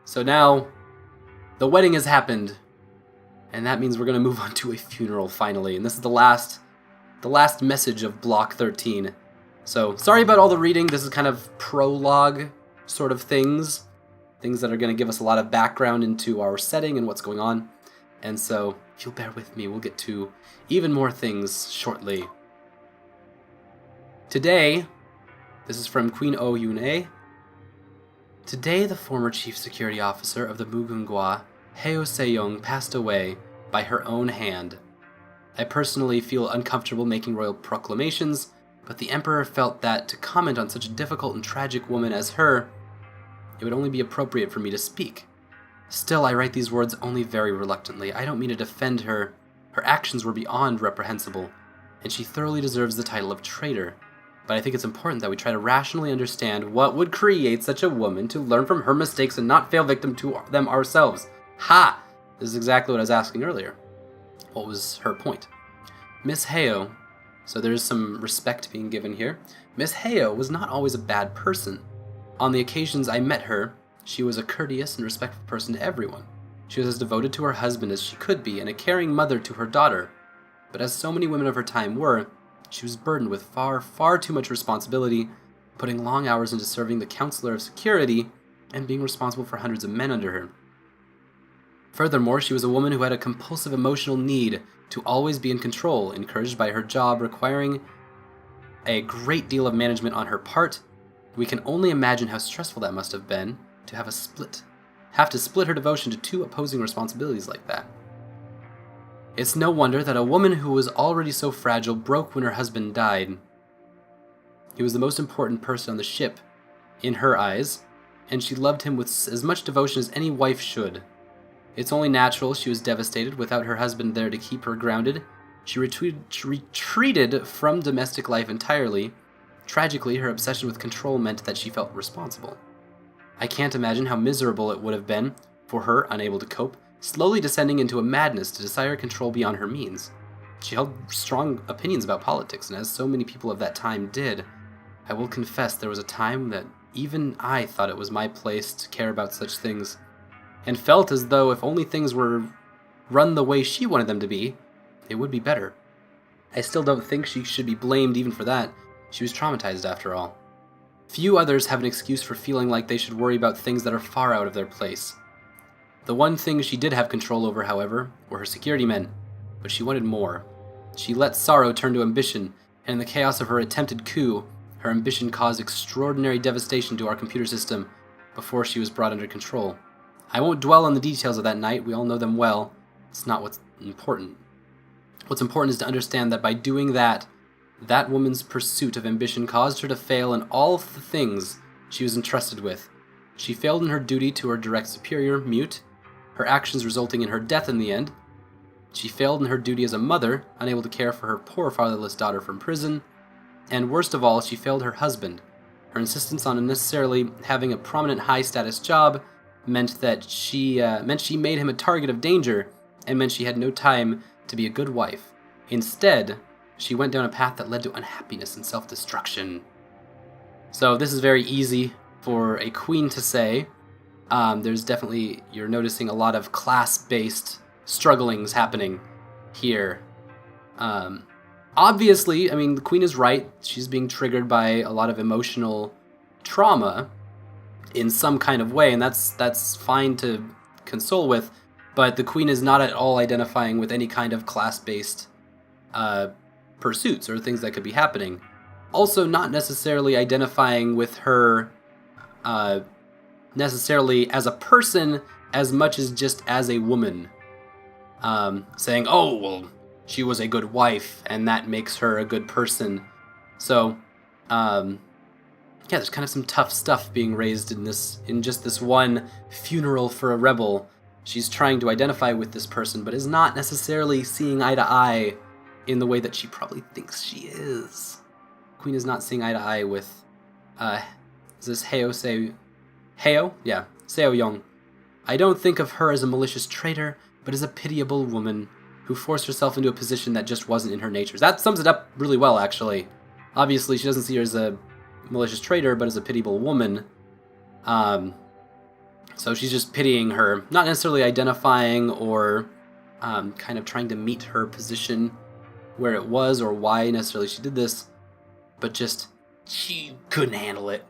So now, the wedding has happened, and that means we're going to move on to a funeral finally. And this is the last message of Block 13. So, sorry about all the reading. This is kind of prologue sort of things that are going to give us a lot of background into our setting and what's going on. And so, if you'll bear with me, we'll get to even more things shortly. Today, this is from Queen O Yun-A. Today, the former chief security officer of the Mugunghwa, Heo Se-young, passed away by her own hand. I personally feel uncomfortable making royal proclamations, but the Emperor felt that to comment on such a difficult and tragic woman as her, it would only be appropriate for me to speak. Still, I write these words only very reluctantly. I don't mean to defend her. Her actions were beyond reprehensible, and she thoroughly deserves the title of traitor. But I think it's important that we try to rationally understand what would create such a woman to learn from her mistakes and not fail victim to them ourselves. Ha! This is exactly what I was asking earlier. What was her point? Miss Heo, so there's some respect being given here. Miss Heo was not always a bad person. On the occasions I met her, she was a courteous and respectful person to everyone. She was as devoted to her husband as she could be, and a caring mother to her daughter. But as so many women of her time were, she was burdened with far, far too much responsibility, putting long hours into serving the counselor of security and being responsible for hundreds of men under her. Furthermore, she was a woman who had a compulsive emotional need to always be in control, encouraged by her job requiring a great deal of management on her part. We can only imagine how stressful that must have been to have to split her devotion to two opposing responsibilities like that. It's no wonder that a woman who was already so fragile broke when her husband died. He was the most important person on the ship, in her eyes, and she loved him with as much devotion as any wife should. It's only natural she was devastated without her husband there to keep her grounded. She retreated from domestic life entirely. Tragically, her obsession with control meant that she felt responsible. I can't imagine how miserable it would have been for her, unable to cope, slowly descending into a madness to desire control beyond her means. She held strong opinions about politics, and as so many people of that time did, I will confess there was a time that even I thought it was my place to care about such things, and felt as though if only things were run the way she wanted them to be, it would be better. I still don't think she should be blamed even for that. She was traumatized after all. Few others have an excuse for feeling like they should worry about things that are far out of their place. The one thing she did have control over, however, were her security men, but she wanted more. She let sorrow turn to ambition, and in the chaos of her attempted coup, her ambition caused extraordinary devastation to our computer system before she was brought under control. I won't dwell on the details of that night, we all know them well. It's not what's important. What's important is to understand that by doing that, that woman's pursuit of ambition caused her to fail in all of the things she was entrusted with. She failed in her duty to her direct superior, Mute, her actions resulting in her death in the end. She failed in her duty as a mother, unable to care for her poor fatherless daughter from prison. And worst of all, she failed her husband. Her insistence on unnecessarily having a prominent high-status job meant she made him a target of danger, and meant she had no time to be a good wife. Instead, she went down a path that led to unhappiness and self-destruction. So this is very easy for a queen to say. There's definitely, you're noticing a lot of class-based strugglings happening here. Obviously, I mean, the queen is right. She's being triggered by a lot of emotional trauma in some kind of way, and that's fine to console with, but the queen is not at all identifying with any kind of class-based pursuits or things that could be happening. Also, not necessarily identifying with her necessarily as a person as much as just as a woman. Saying, oh, well, she was a good wife, and that makes her a good person. So, yeah, there's kind of some tough stuff being raised in just this one funeral for a rebel. She's trying to identify with this person, but is not necessarily seeing eye to eye in the way that she probably thinks she is. Queen is not seeing eye to eye with, is this Heo? Yeah, Seo-young. I don't think of her as a malicious traitor, but as a pitiable woman who forced herself into a position that just wasn't in her nature. That sums it up really well, actually. Obviously, she doesn't see her as a malicious traitor, but as a pitiable woman. So she's just pitying her, not necessarily identifying or kind of trying to meet her position where it was or why necessarily she did this, but just she couldn't handle it.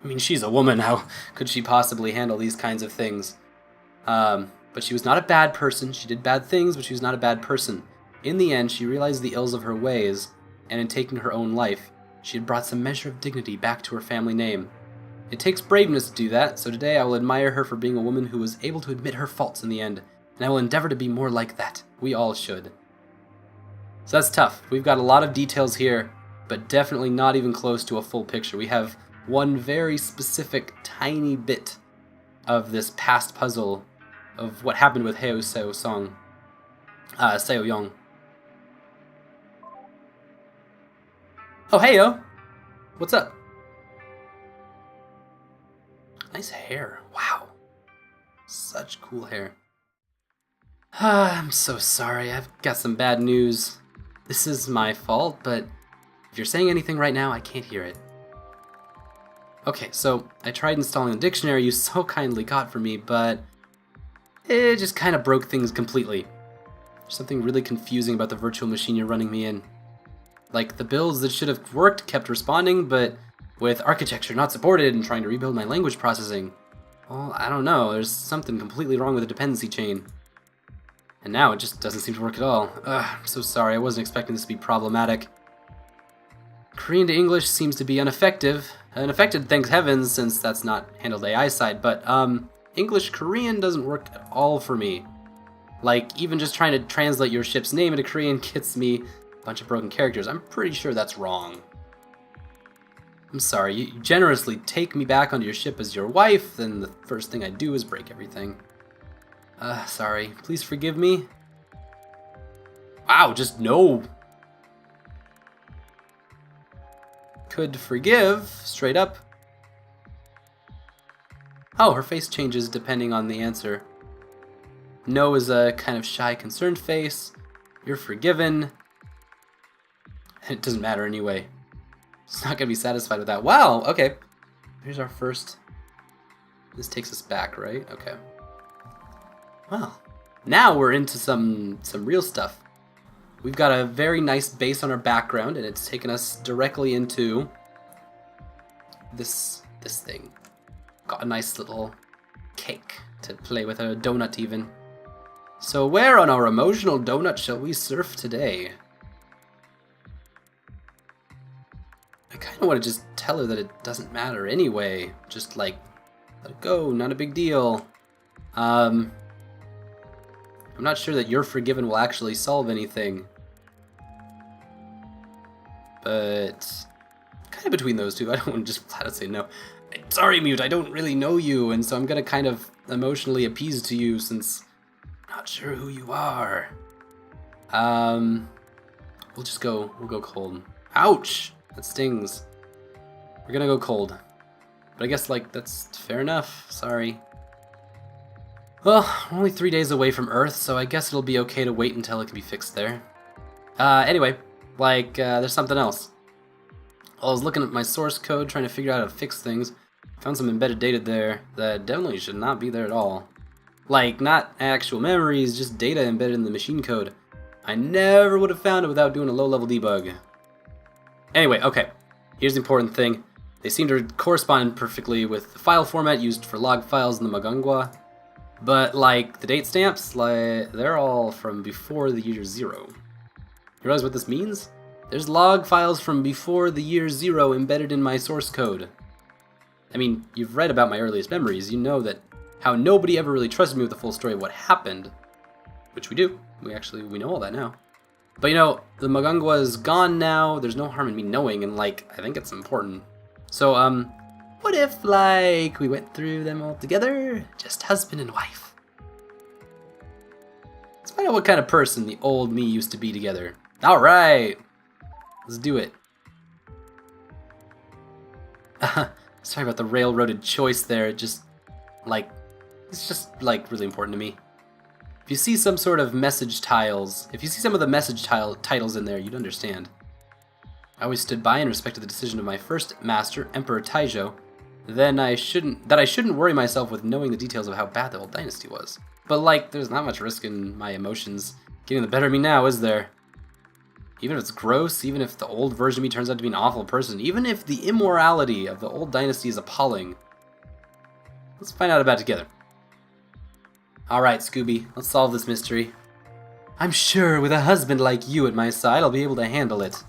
I mean, she's a woman. How could she possibly handle these kinds of things? But she was not a bad person. She did bad things, but she was not a bad person. In the end, she realized the ills of her ways, and in taking her own life, she had brought some measure of dignity back to her family name. It takes braveness to do that, so today I will admire her for being a woman who was able to admit her faults in the end, and I will endeavor to be more like that. We all should. So that's tough. We've got a lot of details here, but definitely not even close to a full picture. We have one very specific, tiny bit of this past puzzle of what happened with Seo Young. Oh, heyo! What's up? Nice hair. Wow. Such cool hair. I'm so sorry. I've got some bad news. This is my fault, but if you're saying anything right now, I can't hear it. Okay, so I tried installing the dictionary you so kindly got for me, but it just kind of broke things completely. There's something really confusing about the virtual machine you're running me in. Like, the builds that should have worked kept responding, but with architecture not supported and trying to rebuild my language processing, well, I don't know, there's something completely wrong with the dependency chain. And now it just doesn't seem to work at all. I'm so sorry, I wasn't expecting this to be problematic. Korean to English seems to be unaffected, thank heavens, since that's not handled AI side, but English-Korean doesn't work at all for me. Like, even just trying to translate your ship's name into Korean gets me a bunch of broken characters. I'm pretty sure that's wrong. I'm sorry, you generously take me back onto your ship as your wife, then the first thing I do is break everything. Sorry. Please forgive me. Wow, just no. Could forgive, straight up. Oh, her face changes depending on the answer. No is a kind of shy, concerned face. You're forgiven. It doesn't matter anyway. It's not gonna be satisfied with that. Wow, okay. Here's our first. This takes us back, right? Okay. Well, now we're into some real stuff. We've got a very nice base on our background, and it's taken us directly into this thing. Got a nice little cake to play with, a donut even. So where on our emotional donut shall we surf today? I kind of want to just tell her that it doesn't matter anyway. Just like, let it go, not a big deal. I'm not sure that you're forgiven will actually solve anything. But kind of between those two, I don't want to just flat out say no. Sorry, Mute, I don't really know you, and so I'm gonna kind of emotionally appease to you since I'm not sure who you are. We'll go cold. Ouch! That stings. We're gonna go cold. But I guess, like, that's fair enough. Sorry. Well, we're only 3 days away from Earth, so I guess it'll be okay to wait until it can be fixed there. Anyway, like, there's something else. While I was looking at my source code, trying to figure out how to fix things, found some embedded data there that definitely should not be there at all. Like, not actual memories, just data embedded in the machine code. I never would have found it without doing a low-level debug. Anyway, okay, here's the important thing. They seem to correspond perfectly with the file format used for log files in the Magangwa. But, like, the date stamps, like, they're all from before the year 0. You realize what this means? There's log files from before the year 0 embedded in my source code. I mean, you've read about my earliest memories. You know that how nobody ever really trusted me with the full story of what happened. Which we do. We know all that now. But, you know, the Magangwa is gone now. There's no harm in me knowing, and, like, I think it's important. So, what if, like, we went through them all together? Just husband and wife. Let's find out what kind of person the old me used to be together. Alright! Let's do it. Sorry about the railroaded choice there. It's just, like, really important to me. If you see some sort of message tiles, if you see some of the message titles in there, you'd understand. I always stood by and respected the decision of my first master, Emperor Taijo, then I shouldn't worry myself with knowing the details of how bad the old dynasty was. But like, there's not much risk in my emotions getting the better of me now, is there? Even if it's gross, even if the old version of me turns out to be an awful person, even if the immorality of the old dynasty is appalling. Let's find out about it together. Alright, Scooby, let's solve this mystery. I'm sure with a husband like you at my side, I'll be able to handle it.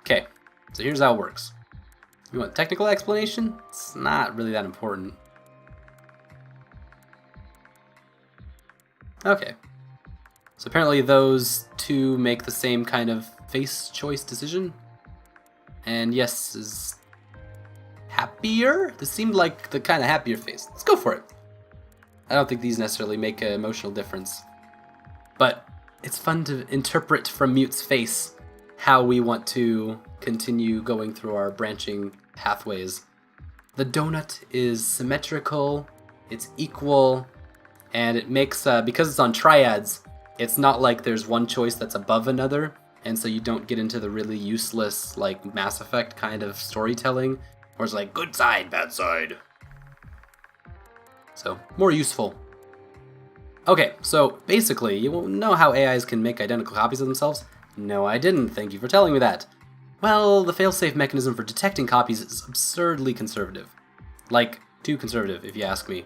Okay, so here's how it works. You want a technical explanation? It's not really that important. Okay. So apparently those two make the same kind of face choice decision. And yes is happier? This seemed like the kind of happier face. Let's go for it. I don't think these necessarily make an emotional difference. But it's fun to interpret from Mute's face how we want to continue going through our branching pathways. The donut is symmetrical, it's equal, and it makes, because it's on triads, it's not like there's one choice that's above another, and so you don't get into the really useless, like, Mass Effect kind of storytelling, where it's like, good side, bad side. So, more useful. Okay, so basically, you won't know how AIs can make identical copies of themselves? No, I didn't. Thank you for telling me that. Well, the failsafe mechanism for detecting copies is absurdly conservative. Like, too conservative, if you ask me.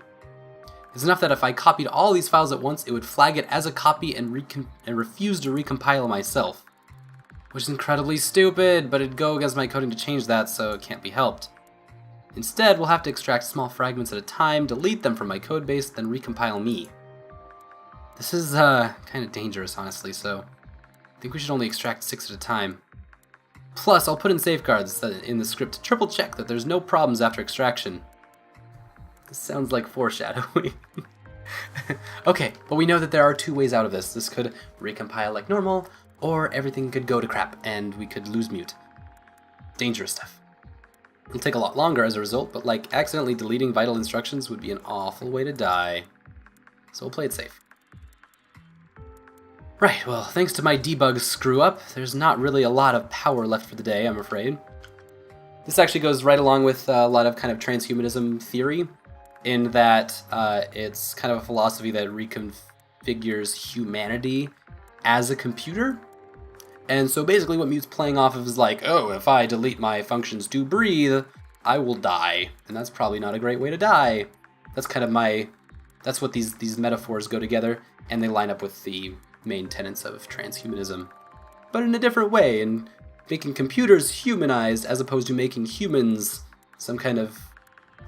It's enough that if I copied all these files at once, it would flag it as a copy and refuse to recompile myself. Which is incredibly stupid, but it'd go against my coding to change that, so it can't be helped. Instead, we'll have to extract small fragments at a time, delete them from my codebase, then recompile me. This is kind of dangerous, honestly, so I think we should only extract 6 at a time. Plus, I'll put in safeguards in the script to triple check that there's no problems after extraction. This sounds like foreshadowing. Okay, but we know that there are 2 ways out of this. This could recompile like normal, or everything could go to crap and we could lose Mute. Dangerous stuff. It'll take a lot longer as a result, but like accidentally deleting vital instructions would be an awful way to die. So we'll play it safe. Right, well, thanks to my debug screw-up, there's not really a lot of power left for the day, I'm afraid. This actually goes right along with a lot of kind of transhumanism theory, in that it's kind of a philosophy that reconfigures humanity as a computer. And so basically what Mute's playing off of is like, oh, if I delete my functions to breathe, I will die. And that's probably not a great way to die. That's kind of that's what these metaphors go together, and they line up with the main tenets of transhumanism. But in a different way, in making computers humanized as opposed to making humans some kind of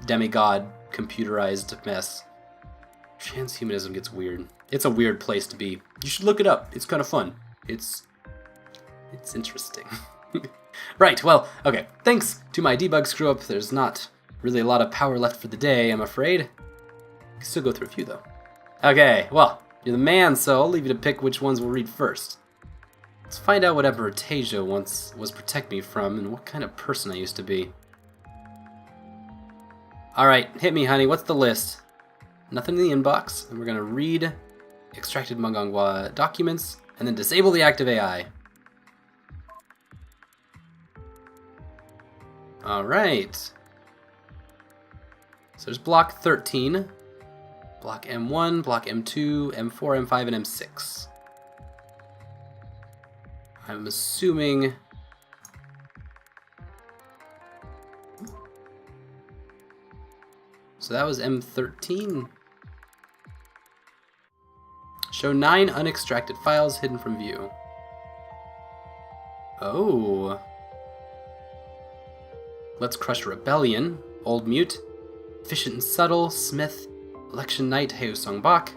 demigod computerized mess. Transhumanism gets weird. It's a weird place to be. You should look it up. It's kind of fun. It's interesting. Right, well, okay. Thanks to my debug screw-up, there's not really a lot of power left for the day, I'm afraid. I can still go through a few, though. Okay, well, you're the man, so I'll leave you to pick which ones we'll read first. Let's find out what Emperor Tasia once was protect me from and what kind of person I used to be. Alright, hit me, honey. What's the list? Nothing in the inbox, and we're going to read extracted Mangangwa documents and then disable the active AI. Alright. So there's block 13. Block M1, block M2, M4, M5, and M6. I'm assuming... So that was M13. Show 9 unextracted files hidden from view. Oh. Let's crush rebellion. Old Mute. Efficient and subtle. Smith. Election Night, Haeusong Bak.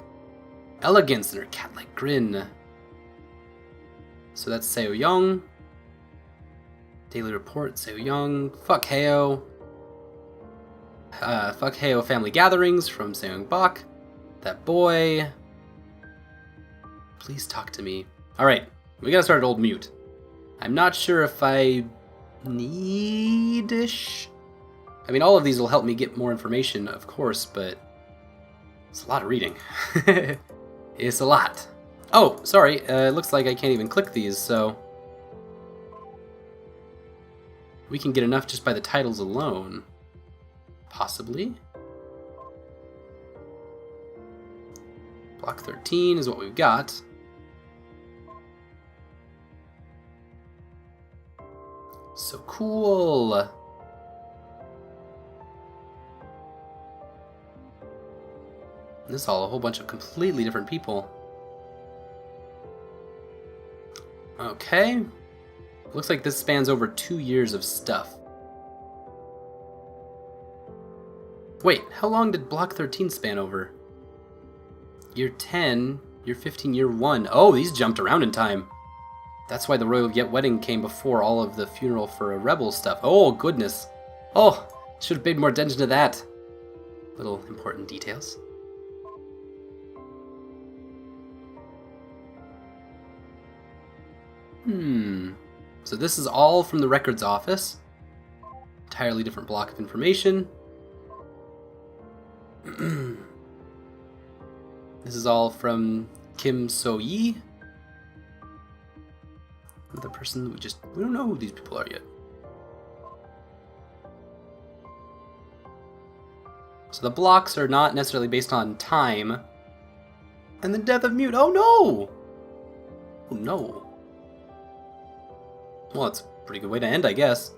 Elegance and her cat-like grin. So that's Seo Young. Daily Report, Seo Young. Fuck Haeo. Fuck Haeo Family Gatherings from Seong Bak. That boy. Please talk to me. Alright, we gotta start at Old Mute. I'm not sure if I need-ish. I mean, all of these will help me get more information, of course, but it's a lot of reading. It's a lot. Oh, sorry, it looks like I can't even click these, so we can get enough just by the titles alone. Possibly. Block 13 is what we've got. So cool. This is all a whole bunch of completely different people. Okay. Looks like this spans over 2 years of stuff. Wait, how long did Block 13 span over? Year 10, Year 15, Year 1. Oh, these jumped around in time. That's why the royal wedding came before all of the funeral for a rebel stuff. Oh, goodness. Oh, should have paid more attention to that. Little important details. So this is all from the records office. Entirely different block of information. This is all from Kim So-yi. The person we don't know who these people are yet. So the blocks are not necessarily based on time. And the death of Mute. Oh no! Oh no. Well, it's a pretty good way to end, I guess.